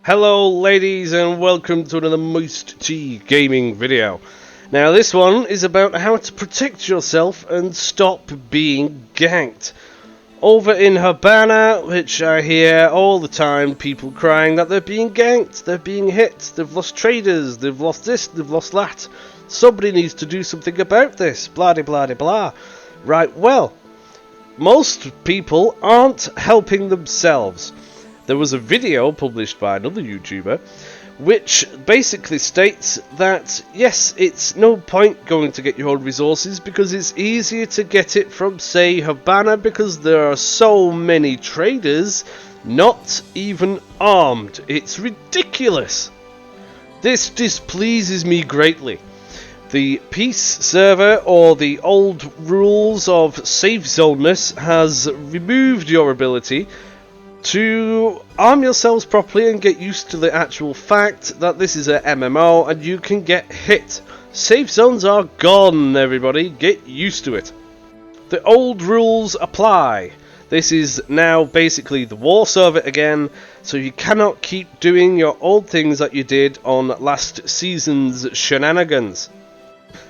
Hello ladies and welcome to another MoisTea gaming video. Now this one is about how to protect yourself and stop being ganked. Over in Habana, which I hear all the time, people crying that they're being ganked, they're being hit, they've lost traders, they've lost this, they've lost that. Somebody needs to do something about this, blah de blah de blah. Right, well, most people aren't helping themselves. There was a video published by another YouTuber which basically states that yes, it's no point going to get your own resources because it's easier to get it from, say, Habana, because there are so many traders not even armed. It's ridiculous. This displeases me greatly. The peace server, or the old rules of safe zoneness, has removed your ability to arm yourselves properly and get used to the actual fact that this is a MMO and you can get hit. Safe zones are gone, everybody. Get used to it. The old rules apply. This is now basically the war server again, so you cannot keep doing your old things that you did on last season's shenanigans.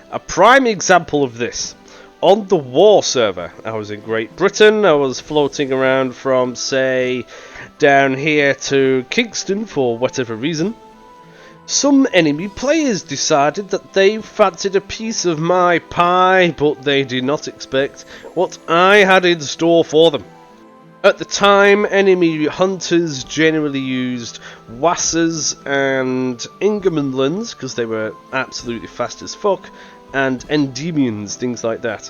A prime example of this. On the war server, I was in Great Britain, I was floating around from, say, down here to Kingston for whatever reason. Some enemy players decided that they fancied a piece of my pie, but they did not expect what I had in store for them. At the time, enemy hunters generally used Wassers and Ingermanlands, because they were absolutely fast as fuck, and Endymions, things like that.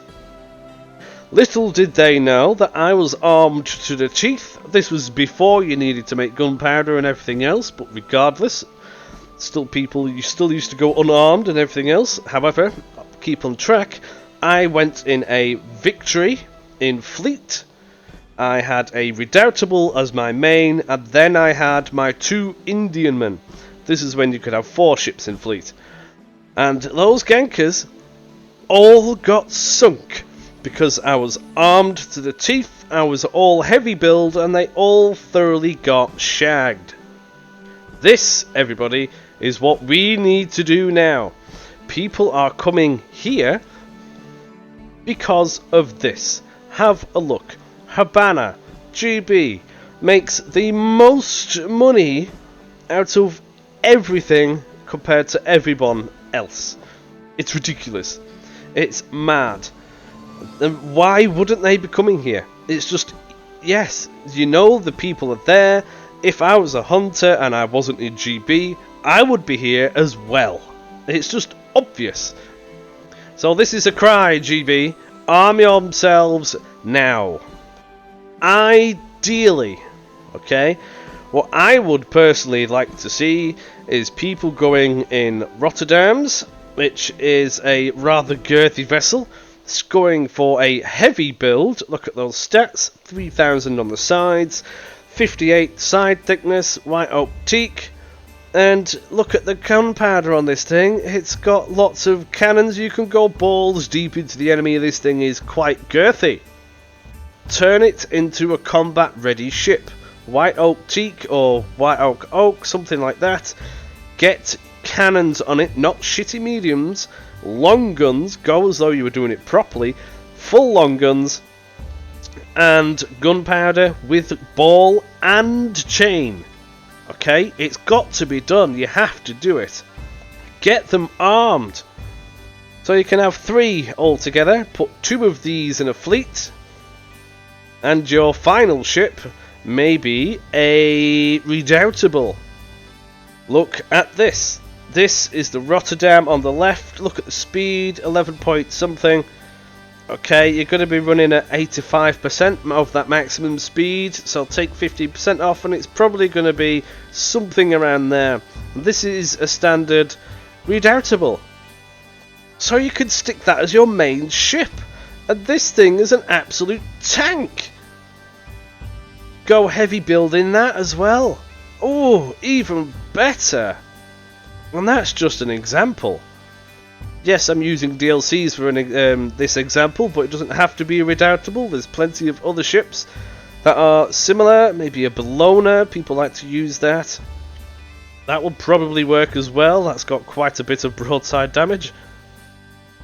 Little did they know that I was armed to the teeth. This was before you needed to make gunpowder and everything else, but regardless, you still used to go unarmed and everything else. However, keep on track, I went in a victory in fleet. I had a redoubtable as my main, and then I had my 2 Indian men. This is when you could have 4 ships in fleet. And those gankers all got sunk because I was armed to the teeth, I was all heavy build, and they all thoroughly got shagged. This, everybody, is what we need to do now. People are coming here because of this. Have a look. Habana, GB, makes the most money out of everything compared to everyone else. It's ridiculous. It's mad. And why wouldn't they be coming here? It's just, yes, you know the people are there. If I was a hunter and I wasn't in GB, I would be here as well. It's just obvious. So this is a cry, GB. Arm yourselves now. Ideally, okay, what I would personally like to see is people going in Rotterdam's, which is a rather girthy vessel. It's going for a heavy build. Look at those stats. 3,000 on the sides, 58 side thickness, white oak teak, and look at the gunpowder on this thing. It's got lots of cannons. You can go balls deep into the enemy. This thing is quite girthy. Turn it into a combat ready ship. White oak teak or white oak, something like that. Get cannons on it, not shitty mediums. Long guns, go as though you were doing it properly. Full long guns. And gunpowder with ball and chain. Okay, it's got to be done. You have to do it. Get them armed. So you can have 3 altogether. Put 2 of these in a fleet. And your final ship may be a redoubtable. Look at this. This is the Rotterdam on the left. Look at the speed, 11 point something. Okay, you're going to be running at 85% of that maximum speed, so take 15% off and it's probably going to be something around there. This is a standard redoubtable. So you could stick that as your main ship. And this thing is an absolute tank. Go heavy building that as well. Oh, even better. And that's just an example. Yes, I'm using DLCs for this example, but it doesn't have to be a redoubtable. There's plenty of other ships that are similar. Maybe a Bologna. People like to use that. That will probably work as well. That's got quite a bit of broadside damage.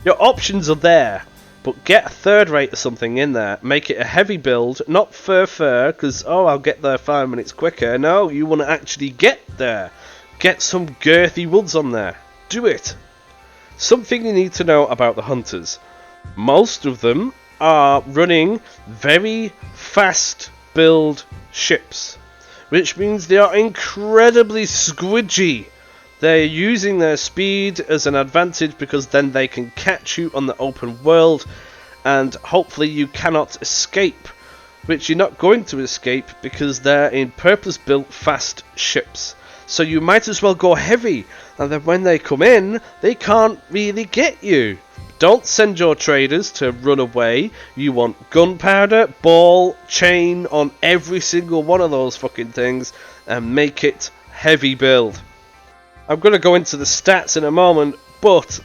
Your options are there, but get a third rate or something in there. Make it a heavy build, not fur, because, oh, I'll get there 5 minutes quicker. No, you want to actually get there. Get some girthy woods on there. Do it. Something you need to know about the hunters. Most of them are running very fast build ships, which means they are incredibly squidgy. They're using their speed as an advantage because then they can catch you on the open world and hopefully you cannot escape, which you're not going to escape because they're in purpose-built fast ships. So you might as well go heavy, and then when they come in, they can't really get you. Don't send your traders to run away. You want gunpowder, ball, chain on every single one of those fucking things and make it heavy build. I'm going to go into the stats in a moment, but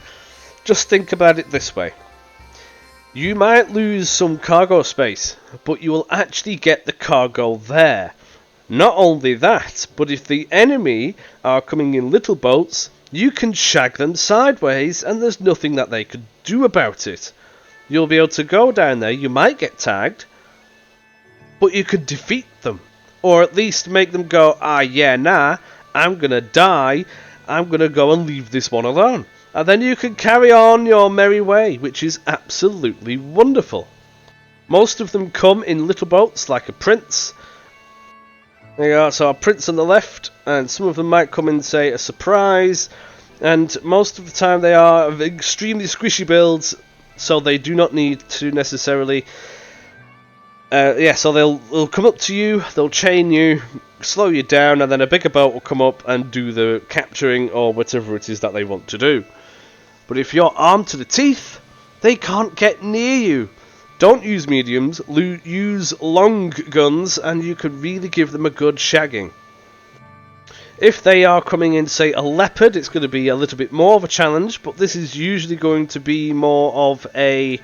just think about it this way. You might lose some cargo space, but you will actually get the cargo there. Not only that, but if the enemy are coming in little boats, you can shag them sideways and there's nothing that they could do about it. You'll be able to go down there, you might get tagged, but you could defeat them. Or at least make them go, ah yeah, nah, I'm gonna die, I'm gonna go and leave this one alone. And then you can carry on your merry way, which is absolutely wonderful. Most of them come in little boats like a prince. There you are, so a prince on the left, and some of them might come in, say, a surprise, and most of the time they are of extremely squishy builds, so they do not need to necessarily... so they'll come up to you, they'll chain you, slow you down, and then a bigger boat will come up and do the capturing or whatever it is that they want to do. But if you're armed to the teeth, they can't get near you. Don't use mediums, use long guns, and you could really give them a good shagging. If they are coming in, say, a leopard, it's going to be a little bit more of a challenge, but this is usually going to be more of the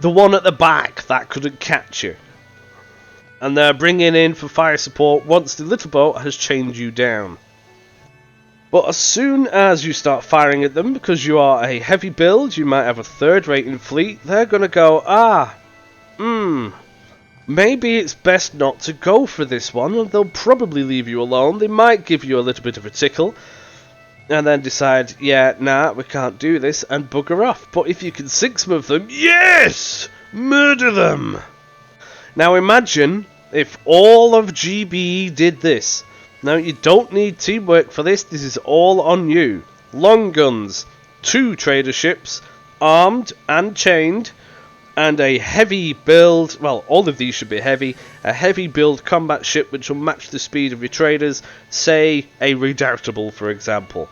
one at the back that couldn't catch you. And they're bringing in for fire support once the little boat has chained you down. But as soon as you start firing at them, because you are a heavy build, you might have a third rating fleet, they're going to go, maybe it's best not to go for this one, and they'll probably leave you alone. They might give you a little bit of a tickle, and then decide, yeah, nah, we can't do this, and bugger off. But if you can sink some of them, yes! Murder them! Now imagine if all of GBE did this. Now, you don't need teamwork for this. This is all on you. Long guns, 2 trader ships, armed and chained, and a heavy build, well, all of these should be heavy, a heavy build combat ship which will match the speed of your traders, say a Redoubtable, for example.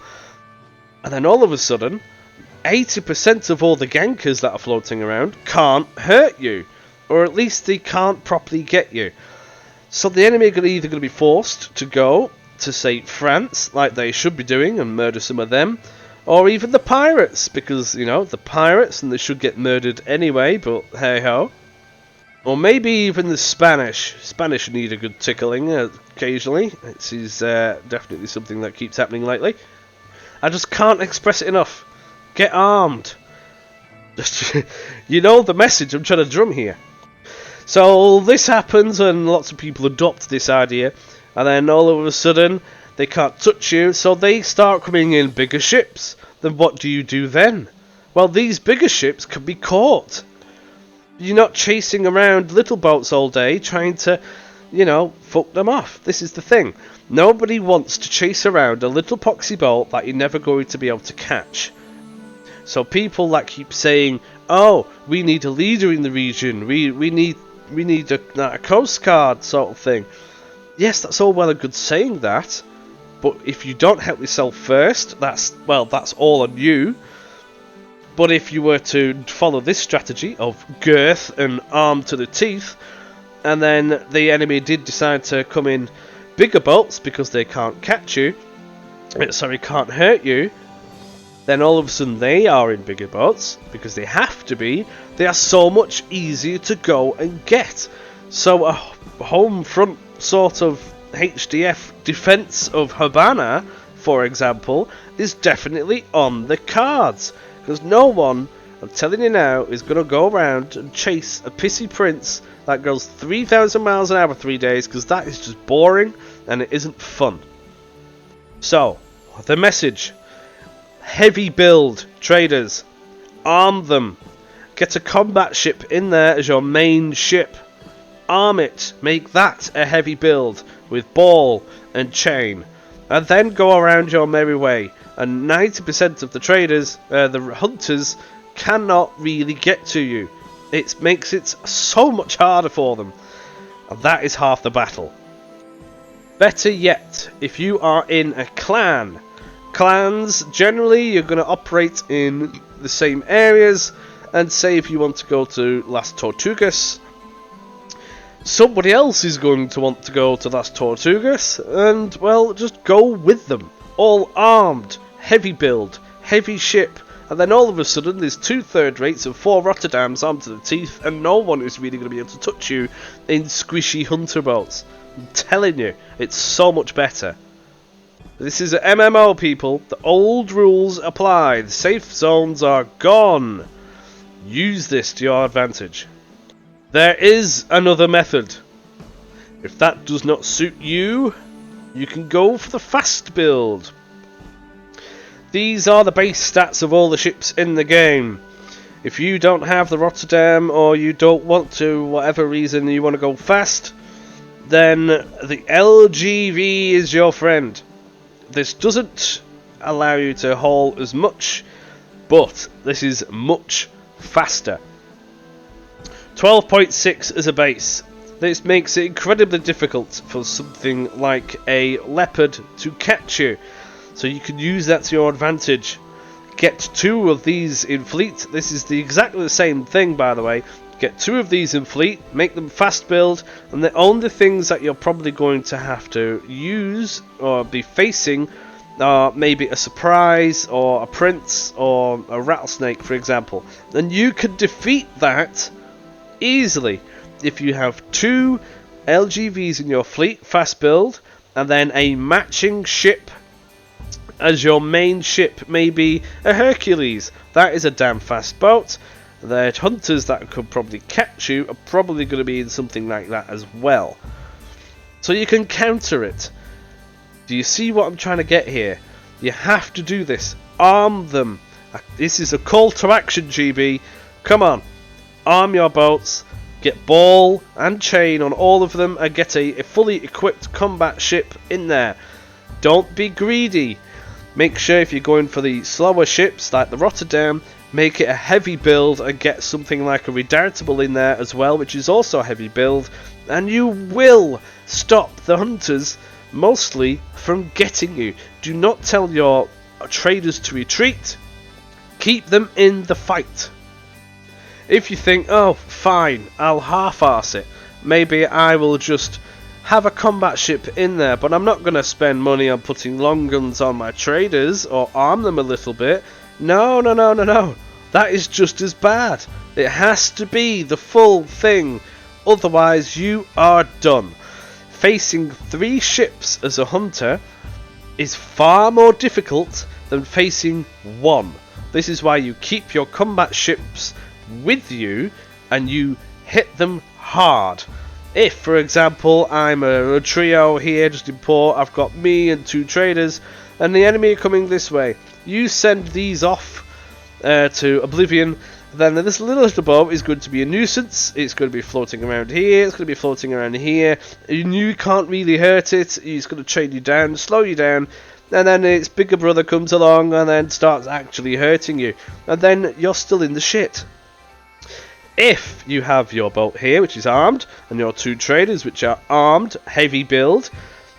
And then all of a sudden, 80% of all the gankers that are floating around can't hurt you, or at least they can't properly get you. So the enemy are either going to be forced to go to, say, France, like they should be doing, and murder some of them, or even the pirates, because, you know, the pirates, and they should get murdered anyway, but hey-ho. Or maybe even the Spanish. Spanish need a good tickling occasionally. This is definitely something that keeps happening lately. I just can't express it enough. Get armed. You know the message I'm trying to drum here. So this happens and lots of people adopt this idea, and then all of a sudden they can't touch you, so they start coming in bigger ships. Then what do you do then? Well, these bigger ships can be caught. You're not chasing around little boats all day trying to, you know, fuck them off. This is the thing. Nobody wants to chase around a little poxy boat that you're never going to be able to catch. So people that keep saying, oh, we need a leader in the region, we need a coast guard sort of thing. Yes, that's all well and good saying that, but if you don't help yourself first, that's all on you. But if you were to follow this strategy of girth and armed to the teeth, and then the enemy did decide to come in bigger boats because they can't catch you, can't hurt you, then all of a sudden they are in bigger boats, because they have to be. They are so much easier to go and get. So a home front sort of HDF defense of Habana, for example, is definitely on the cards. Because no one, I'm telling you now, is going to go around and chase a pissy prince that goes 3,000 miles an hour 3 days, because that is just boring and it isn't fun. So, the message: heavy build traders, arm them, get a combat ship in there as your main ship, arm it, make that a heavy build with ball and chain, and then go around your merry way. And 90% of the traders, the hunters, cannot really get to you. It makes it so much harder for them, and that is half the battle. Better yet, if you are in a clan. Clans, generally, you're going to operate in the same areas, and say if you want to go to Las Tortugas, somebody else is going to want to go to Las Tortugas, and, well, just go with them. All armed, heavy build, heavy ship, and then all of a sudden there's 2 third rates and 4 Rotterdams armed to the teeth, and no one is really going to be able to touch you in squishy hunter boats. I'm telling you, it's so much better. This is an MMO, people. The old rules apply. The safe zones are gone. Use this to your advantage. There is another method. If that does not suit you, you can go for the fast build. These are the base stats of all the ships in the game. If you don't have the Rotterdam, or you don't want to, whatever reason you want to go fast, then the LGV is your friend. This doesn't allow you to haul as much, but this is much faster. 12.6 as a base. This makes it incredibly difficult for something like a leopard to catch you, so you can use that to your advantage. Get 2 of these in fleet. This is exactly the same thing, by the way. Get 2 of these in fleet, make them fast build, and the only things that you're probably going to have to use or be facing are maybe a surprise or a prince or a rattlesnake, for example. And you can defeat that easily if you have 2 LGVs in your fleet, fast build, and then a matching ship as your main ship, maybe a Hercules. That is a damn fast boat. The hunters that could probably catch you are probably going to be in something like that as well. So you can counter it. Do you see what I'm trying to get here? You have to do this. Arm them. This is a call to action, GB. Come on. Arm your boats. Get ball and chain on all of them, and get a fully equipped combat ship in there. Don't be greedy. Make sure if you're going for the slower ships like the Rotterdam, make it a heavy build and get something like a Redoubtable in there as well, which is also a heavy build, and you will stop the hunters mostly from getting you. Do not tell your traders to retreat. Keep them in the fight. If you think, oh fine, I'll half-arse it, maybe I will just have a combat ship in there, but I'm not going to spend money on putting long guns on my traders or arm them a little bit. No. That is just as bad. It has to be the full thing. Otherwise, you are done. Facing 3 ships as a hunter is far more difficult than facing 1. This is why you keep your combat ships with you and you hit them hard. If, for example, I'm a trio here just in port, I've got me and 2 traders, and the enemy are coming this way. You send these off to oblivion, then this little boat is going to be a nuisance. It's going to be floating around here, it's going to be floating around here, and you can't really hurt it. It's going to chain you down, slow you down, and then its bigger brother comes along and then starts actually hurting you, and then you're still in the shit. If you have your boat here, which is armed, and your 2 traders, which are armed, heavy build,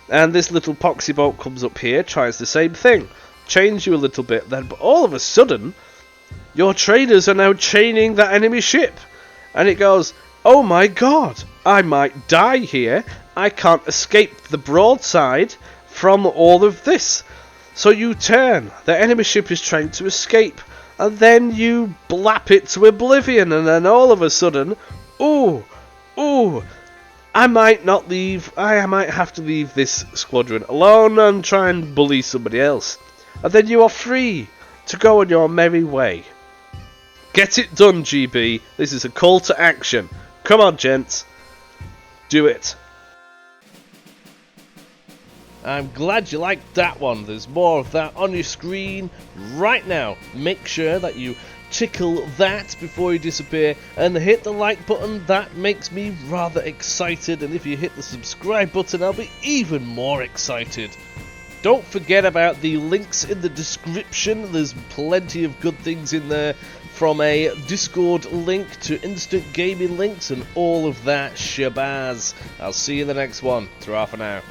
and this little poxy boat comes up here, tries the same thing, chains you a little bit, then all of a sudden, your traders are now chaining that enemy ship, and it goes, oh my god, I might die here, I can't escape the broadside from all of this. So you turn, the enemy ship is trying to escape, and then you blap it to oblivion, and then all of a sudden, ooh, I might not leave. I might have to leave this squadron alone and try and bully somebody else. And then you are free to go on your merry way. Get it done, GB. This is a call to action. Come on, gents. Do it. I'm glad you liked that one. There's more of that on your screen right now. Make sure that you tickle that before you disappear and hit the like button. That makes me rather excited, and if you hit the subscribe button I'll be even more excited. Don't forget about the links in the description. There's plenty of good things in there, from a Discord link to instant gaming links and all of that shabazz. I'll see you in the next one. Ta-ra for now.